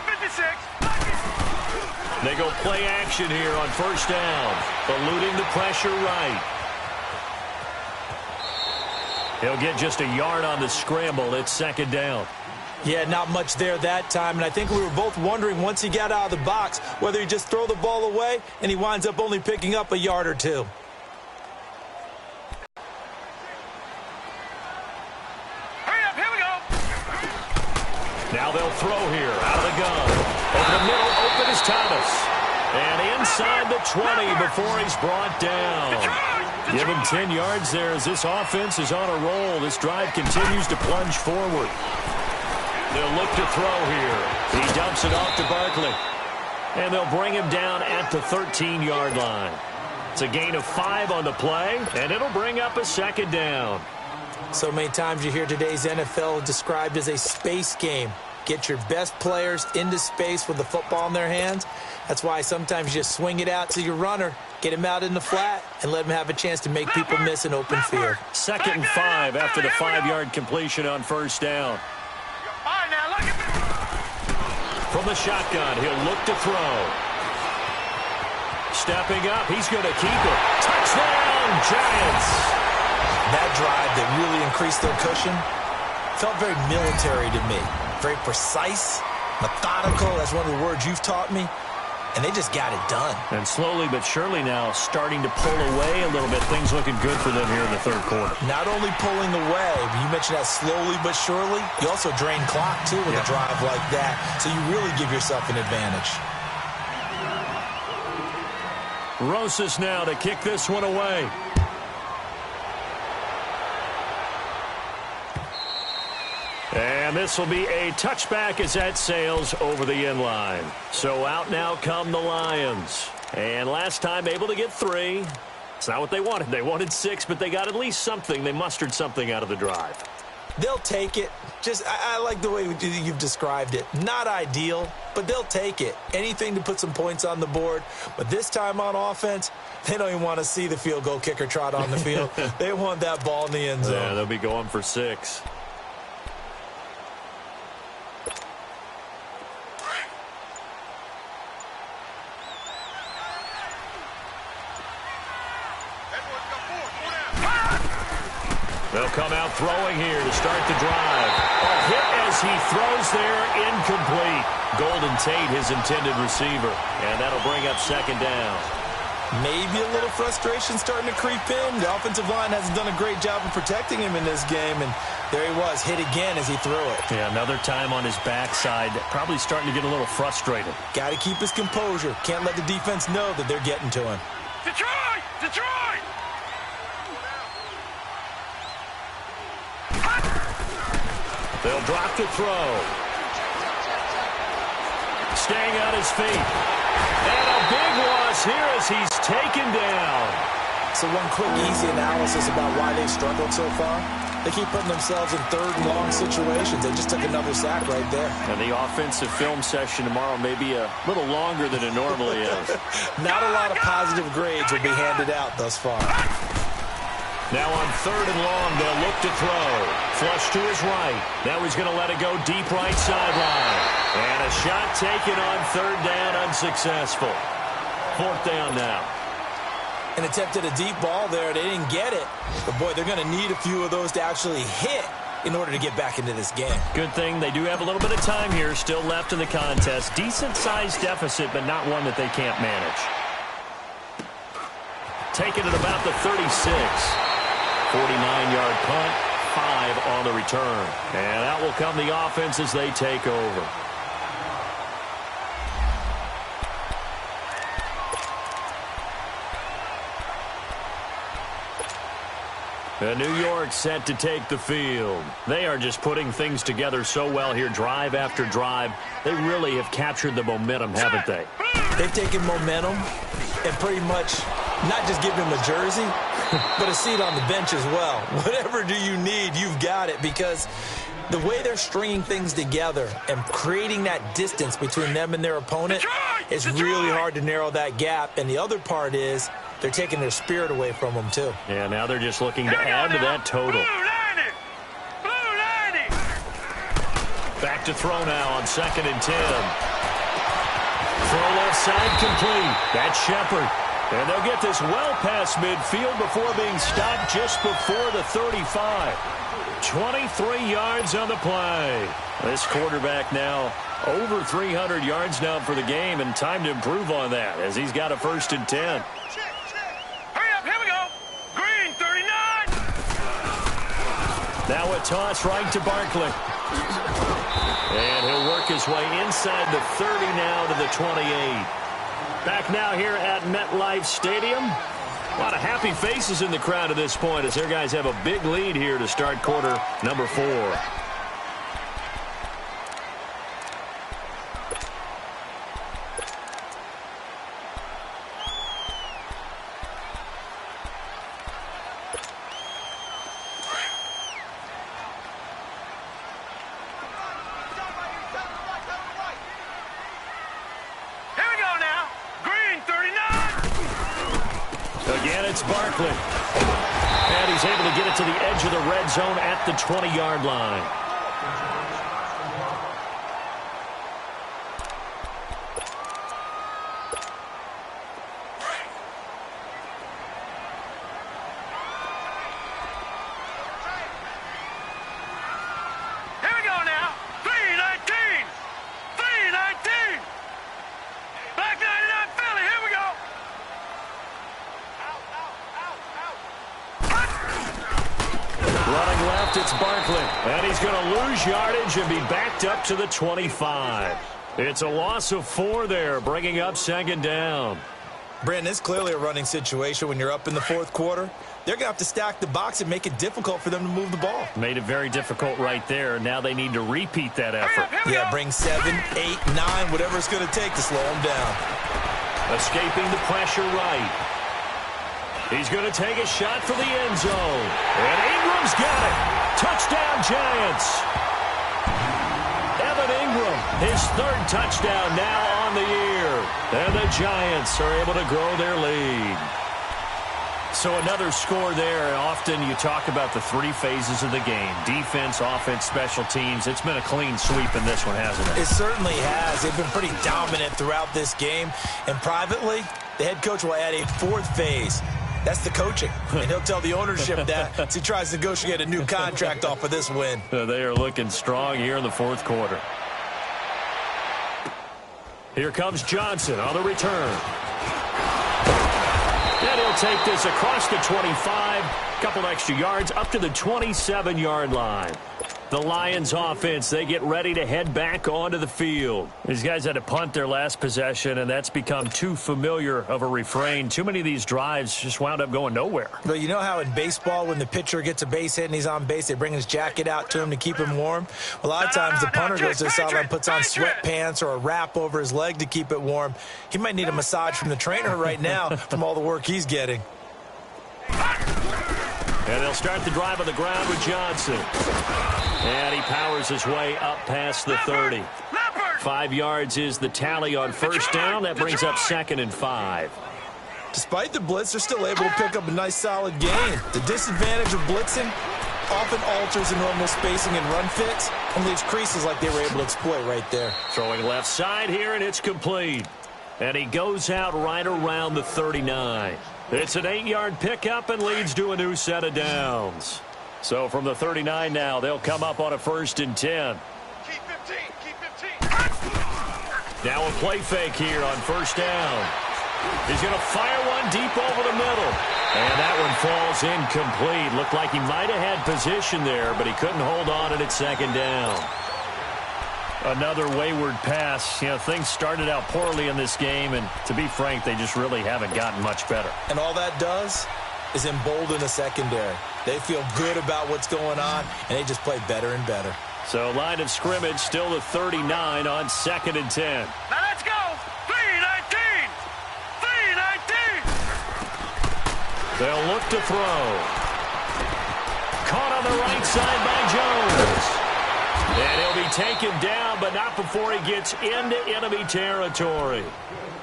Speaker 1: They go play action here on 1st down, eluding the pressure right. He'll get just a yard on the scramble. It's 2nd down.
Speaker 2: Yeah, not much there that time, and I think we were both wondering once he got out of the box whether he just throw the ball away, and he winds up only picking up a yard or 2.
Speaker 3: Hurry up, here we go.
Speaker 1: Now they'll throw here out of the gun. Over the middle, open is Thomas. And inside the 20 before he's brought down. Give him 10 yards there as this offense is on a roll. This drive continues to plunge forward. They'll look to throw here. He dumps it off to Barkley. And they'll bring him down at the 13-yard line. It's a gain of 5 on the play, and it'll bring up a second down.
Speaker 2: So many times you hear today's NFL described as a space game. Get your best players into space with the football in their hands. That's why sometimes you just swing it out to your runner, get him out in the flat, and let him have a chance to make people miss an open field.
Speaker 1: 2nd and 5 after the 5-yard completion on first down. From the shotgun, he'll look to throw. Stepping up, he's going to keep it. Touchdown, Giants!
Speaker 2: That drive that really increased their cushion felt very military to me. Very precise, methodical. That's one of the words you've taught me. And they just got it done.
Speaker 1: And slowly but surely now starting to pull away a little bit. Things looking good for them here in the third quarter.
Speaker 2: Not only pulling away, but you mentioned that slowly but surely. You also drain clock, too, with a drive like that. So you really give yourself an advantage.
Speaker 1: Rosas now to kick this one away. And this will be a touchback as that sails over the end line. So out now come the Lions. And last time able to get 3. It's not what they wanted. They wanted 6, but they got at least something. They mustered something out of the drive.
Speaker 2: They'll take it. I like the way you've described it. Not ideal, but they'll take it. Anything to put some points on the board. But this time on offense, they don't even want to see the field goal kicker trot on the field. They want that ball in the end zone.
Speaker 1: Yeah, they'll be going for 6. They'll come out throwing here to start the drive. A hit as he throws there, incomplete. Golden Tate, his intended receiver. And that'll bring up second down.
Speaker 2: Maybe a little frustration starting to creep in. The offensive line hasn't done a great job of protecting him in this game. And there he was, hit again as he threw it.
Speaker 1: Yeah, another time on his backside. Probably starting to get a little frustrated.
Speaker 2: Got to keep his composure. Can't let the defense know that they're getting to him.
Speaker 3: Detroit! Detroit!
Speaker 1: They'll drop to throw. Staying on his feet. And a big loss here as he's taken down.
Speaker 2: So one quick, easy analysis about why they've struggled so far. They keep putting themselves in third and long situations. They just took another sack right there.
Speaker 1: And the offensive film session tomorrow may be a little longer than it normally is.
Speaker 2: Not a lot of positive grades will be handed out thus far.
Speaker 1: Now on third and long, they'll look to throw. Flush to his right. Now he's going to let it go deep right sideline. And a shot taken on third down, unsuccessful. Fourth down now.
Speaker 2: An attempt at a deep ball there. They didn't get it. But, boy, they're going to need a few of those to actually hit in order to get back into this game.
Speaker 1: Good thing they do have a little bit of time here still left in the contest. Decent-sized deficit, but not one that they can't manage. Taken at about the 36. 49-yard punt, 5 on the return. And out will come the offense as they take over. And New York set to take the field. They are just putting things together so well here, drive after drive. They really have captured the momentum, haven't they?
Speaker 2: They've taken momentum and pretty much not just given him a jersey, but a seat on the bench as well. Whatever do you need, you've got it, because the way they're stringing things together and creating that distance between them and their opponent is really hard to narrow that gap. And the other part is they're taking their spirit away from them, too.
Speaker 1: Yeah, now they're just looking to add to that total. Back to throw now on 2nd and 10. Throw left side complete. That's Shepard. And they'll get this well past midfield before being stopped just before the 35. 23 yards on the play. This quarterback now over 300 yards now for the game, and time to improve on that as he's got a 1st and 10.
Speaker 3: Hurry up, here we go. Green, 39.
Speaker 1: Now a toss right to Barkley. And he'll work his way inside the 30 now to the 28. Back now here at MetLife Stadium. A lot of happy faces in the crowd at this point as their guys have a big lead here to start quarter number 4. Again, it's Barkley. And he's able to get it to the edge of the red zone at the 20-yard line.
Speaker 3: Here we go now. 3-19. 3-19. Back 99 Philly. Here we go.
Speaker 1: Running left, it's Barkley. And he's going to lose yardage and be backed up to the 25. It's a loss of 4 there, bringing up second down.
Speaker 2: Brandon, it's clearly a running situation when you're up in the fourth quarter. They're going to have to stack the box and make it difficult for them to move the ball.
Speaker 1: Made it very difficult right there. Now they need to repeat that effort.
Speaker 2: Yeah, bring 7, 8, 9, whatever it's going to take to slow them down.
Speaker 1: Escaping the pressure right. He's going to take a shot for the end zone. And Ingram's got it. Touchdown, Giants. Evan Ingram, his 3rd touchdown now on the year. And the Giants are able to grow their lead. So another score there. Often you talk about the 3 phases of the game. Defense, offense, special teams. It's been a clean sweep in this one, hasn't it?
Speaker 2: It certainly has. They've been pretty dominant throughout this game. And privately, the head coach will add a 4th phase. That's the coaching. And he'll tell the ownership that as he tries to negotiate a new contract off of this win.
Speaker 1: They are looking strong here in the fourth quarter. Here comes Johnson on the return. And he'll take this across the 25. Couple extra yards up to the 27-yard line. The Lions offense, they get ready to head back onto the field. These guys had to punt their last possession, and that's become too familiar of a refrain. Too many of these drives just wound up going nowhere.
Speaker 2: But you know how in baseball, when the pitcher gets a base hit and he's on base, they bring his jacket out to him to keep him warm? A lot of times the punter goes to the sideline, puts on sweatpants or a wrap over his leg to keep it warm. He might need a massage from the trainer right now from all the work he's getting.
Speaker 1: And they'll start the drive on the ground with Johnson. And he powers his way up past the 30. 5 yards is the tally on first down. That brings up 2nd and 5.
Speaker 2: Despite the blitz, they're still able to pick up a nice, solid gain. The disadvantage of blitzing often alters the normal spacing and run fits and leaves creases like they were able to exploit right there.
Speaker 1: Throwing left side here, and it's complete. And he goes out right around the 39. It's an 8-yard pickup and leads to a new set of downs. So from the 39 now, they'll come up on a 1st and 10.
Speaker 3: Keep 15. Keep 15.
Speaker 1: Now a play fake here on first down. He's going to fire one deep over the middle. And that one falls incomplete. Looked like he might have had position there, but he couldn't hold on at its 2nd down. Another wayward pass. You know, things started out poorly in this game, and to be frank, they just really haven't gotten much better.
Speaker 2: And all that does is embolden the secondary. They feel good about what's going on, and they just play better and better.
Speaker 1: So line of scrimmage still the 39 on 2nd and 10.
Speaker 3: Now let's go. 3-19. 3-19.
Speaker 1: They'll look to throw. Caught on the right side by Jones. And he'll be taken down, but not before he gets into enemy territory.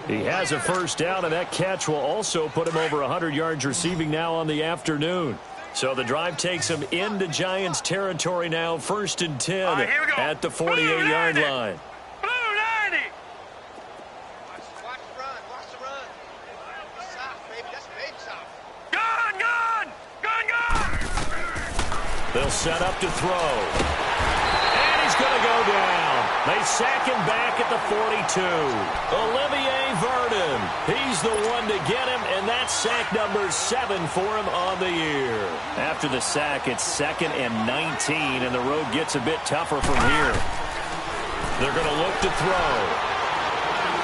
Speaker 1: He has a first down, and that catch will also put him over 100 yards receiving now on the afternoon. So the drive takes him into Giants territory now, 1st and 10 at the 48-yard line.
Speaker 3: Blue 90.
Speaker 4: Watch the run. Watch the run. Soft, baby. That's baby soft.
Speaker 3: Gun, gun. Gun, gun.
Speaker 1: They'll set up to throw. And he's going to go down. They sack him back at the 42. Olivier Vernon. He's the one to get him, and that's sack number 7 for him on the year. After the sack, it's 2nd and 19, and the road gets a bit tougher from here. They're going to look to throw.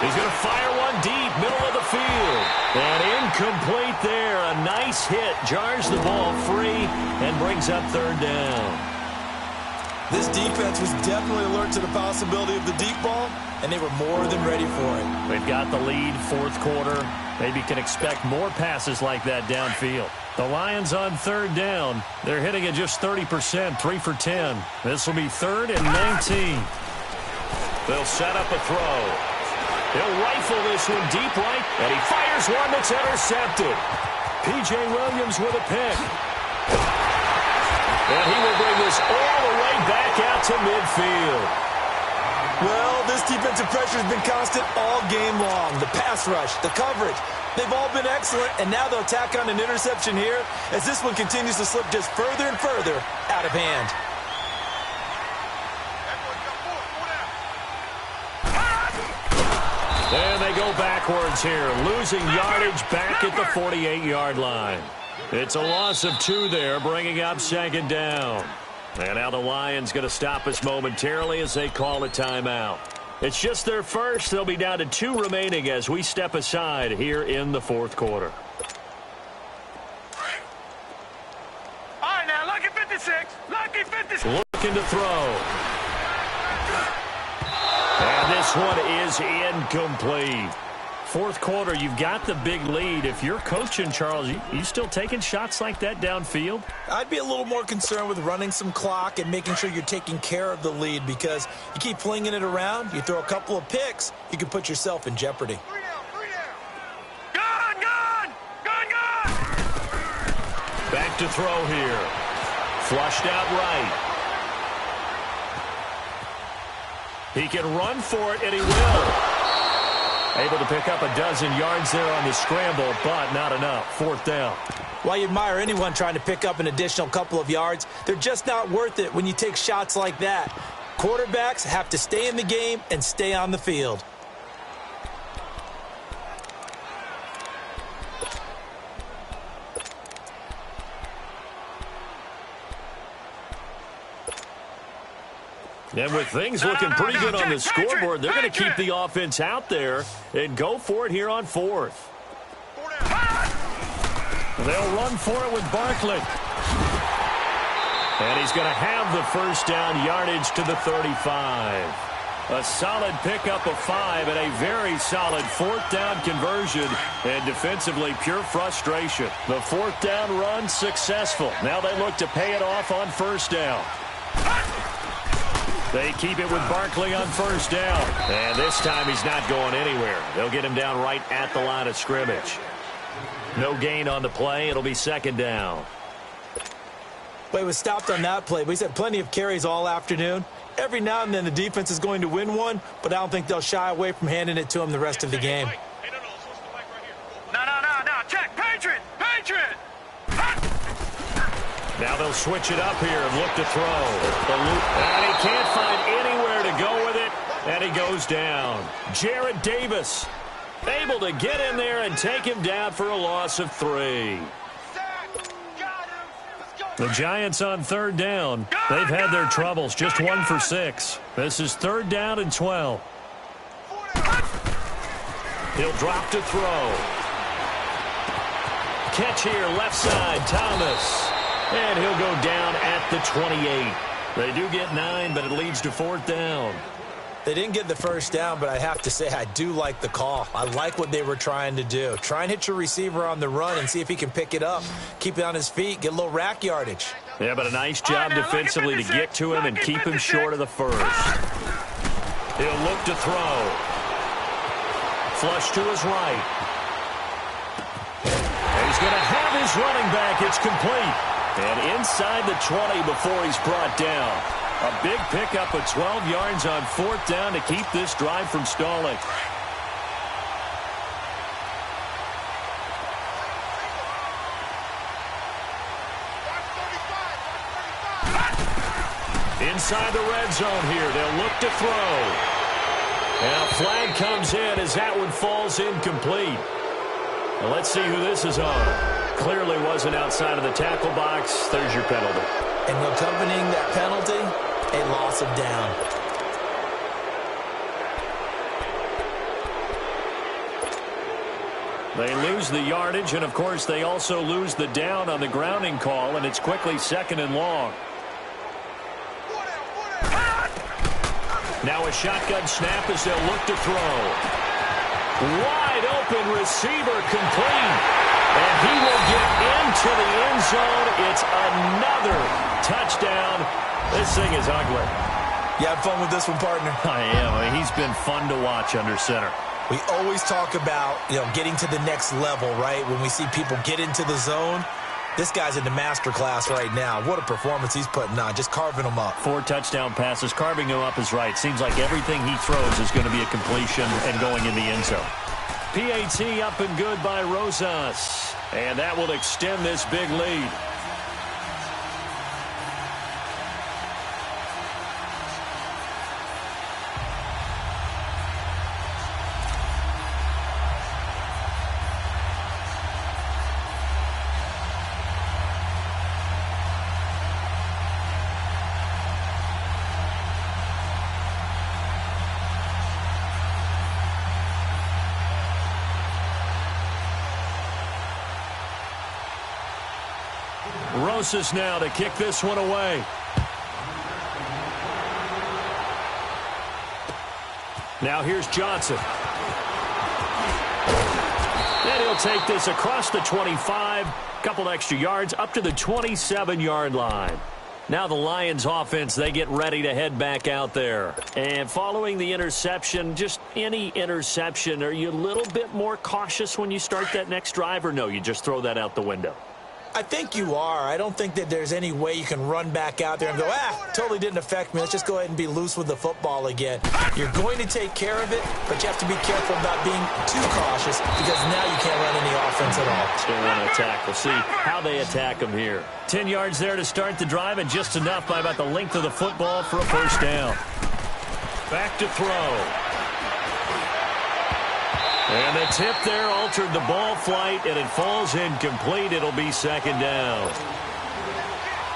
Speaker 1: He's going to fire one deep, middle of the field. And incomplete there. A nice hit. Jars the ball free and brings up third down.
Speaker 2: This defense was definitely alert to the possibility of the deep ball, and they were more than ready for it.
Speaker 1: They've got the lead, fourth quarter. Maybe can expect more passes like that downfield. The Lions on third down. They're hitting at just 30%, 3 for 10. This will be 3rd and 19. They'll set up a throw. He'll rifle this one deep right, and he fires one that's intercepted. P.J. Williams with a pick. And he will bring this all the way back out to midfield.
Speaker 2: Well, this defensive pressure has been constant all game long. The pass rush, the coverage, they've all been excellent, and now they'll tack on an interception here as this one continues to slip just further and further out of hand.
Speaker 1: And they go backwards here, losing yardage back at the 48-yard line. It's a loss of 2 there, bringing up second down. And now the Lions going to stop us momentarily as they call a timeout. It's just their first. They'll be down to 2 remaining as we step aside here in the fourth quarter.
Speaker 3: All right, now, lucky 56. Lucky 56.
Speaker 1: Looking to throw. And this one is incomplete. Fourth quarter, you've got the big lead. If you're coaching, Charles, you still taking shots like that downfield?
Speaker 2: I'd be a little more concerned with running some clock and making sure you're taking care of the lead, because you keep flinging it around, you throw a couple of picks, you can put yourself in jeopardy.
Speaker 3: 3 down. Gone.
Speaker 1: Back to throw here. Flushed out right. He can run for it, and he will. Able to pick up a dozen yards there on the scramble, but not enough. Fourth down.
Speaker 2: While you admire anyone trying to pick up an additional couple of yards, they're just not worth it when you take shots like that. Quarterbacks have to stay in the game and stay on the field.
Speaker 1: And with things looking pretty good on the scoreboard, they're going to keep the offense out there and go for it here on fourth. They'll run for it with Barkley. And he's going to have the first down, yardage to the 35. A solid pickup of 5 and a very solid fourth down conversion. And defensively, pure frustration. The fourth down run successful. Now they look to pay it off on first down. They keep it with Barkley on first down. And this time he's not going anywhere. They'll get him down right at the line of scrimmage. No gain on the play. It'll be second down.
Speaker 2: Well, he was stopped on that play, but he's had plenty of carries all afternoon. Every now and then the defense is going to win one, but I don't think they'll shy away from handing it to him the rest of the game.
Speaker 3: No. Check. Patriot.
Speaker 1: Now they'll switch it up here and look to throw. And he can't find anywhere to go with it, and he goes down. Jared Davis able to get in there and take him down for a loss of 3. The Giants on third down. They've had their troubles, just 1 for 6. This is third down and 12. He'll drop to throw. Catch here, left side, Thomas. And he'll go down at the 28. They do get 9, but it leads to fourth down.
Speaker 2: They didn't get the first down, but I have to say I do like the call. I like what they were trying to do. Try and hit your receiver on the run and see if he can pick it up. Keep it on his feet, get a little rack yardage.
Speaker 1: Yeah, but a nice job defensively to get to him and keep him short of the first. He'll look to throw. Flush to his right. And he's going to have his running back. It's complete. And inside the 20 before he's brought down. A big pickup of 12 yards on fourth down to keep this drive from stalling. Inside the red zone here. They'll look to throw. And a flag comes in as that one falls incomplete. Now let's see who this is on. Clearly wasn't outside of the tackle box. There's your penalty.
Speaker 2: And accompanying that penalty, a loss of down.
Speaker 1: They lose the yardage, and, of course, they also lose the down on the grounding call, and it's quickly 2nd and long. Now a shotgun snap as they'll look to throw. Wide open receiver complete. And he will get into the end zone. It's another touchdown. This thing is ugly.
Speaker 2: You have fun with this one, partner?
Speaker 1: I am. I mean, he's been fun to watch under center.
Speaker 2: We always talk about, getting to the next level, right? When we see people get into the zone, this guy's in the master class right now. What a performance he's putting on, just carving them up.
Speaker 1: 4 touchdown passes. Carving him up is right. Seems like everything he throws is going to be a completion and going in the end zone. PAT up and good by Rosas. And that will extend this big lead. Rosas now to kick this one away. Now here's Johnson. And he'll take this across the 25, couple extra yards, up to the 27-yard line. Now the Lions offense, they get ready to head back out there. And following the interception, just any interception, are you a little bit more cautious when you start that next drive, or no, you just throw that out the window?
Speaker 2: I think you are. I don't think that there's any way you can run back out there and go, totally didn't affect me. Let's just go ahead and be loose with the football again. You're going to take care of it, but you have to be careful about being too cautious because now you can't run any offense at all.
Speaker 1: Still want to attack. We'll see how they attack them here. 10 yards there to start the drive, and just enough by about the length of the football for a first down. Back to throw. And the tip there altered the ball flight, and it falls incomplete. It'll be 2nd down.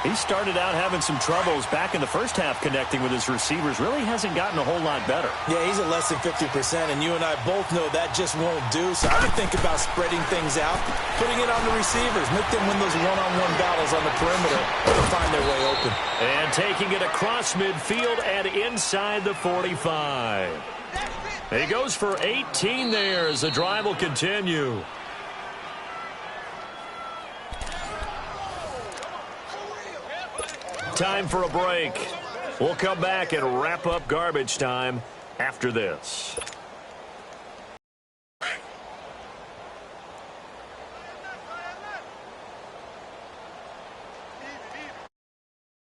Speaker 1: He started out having some troubles back in the first half connecting with his receivers. Really hasn't gotten a whole lot better.
Speaker 2: Yeah, he's at less than 50%, and you and I both know that just won't do. So I would think about spreading things out, putting it on the receivers, make them win those one-on-one battles on the perimeter to find their way open.
Speaker 1: And taking it across midfield and inside the 45. He goes for 18 there as the drive will continue. Time for a break. We'll come back and wrap up garbage time after this.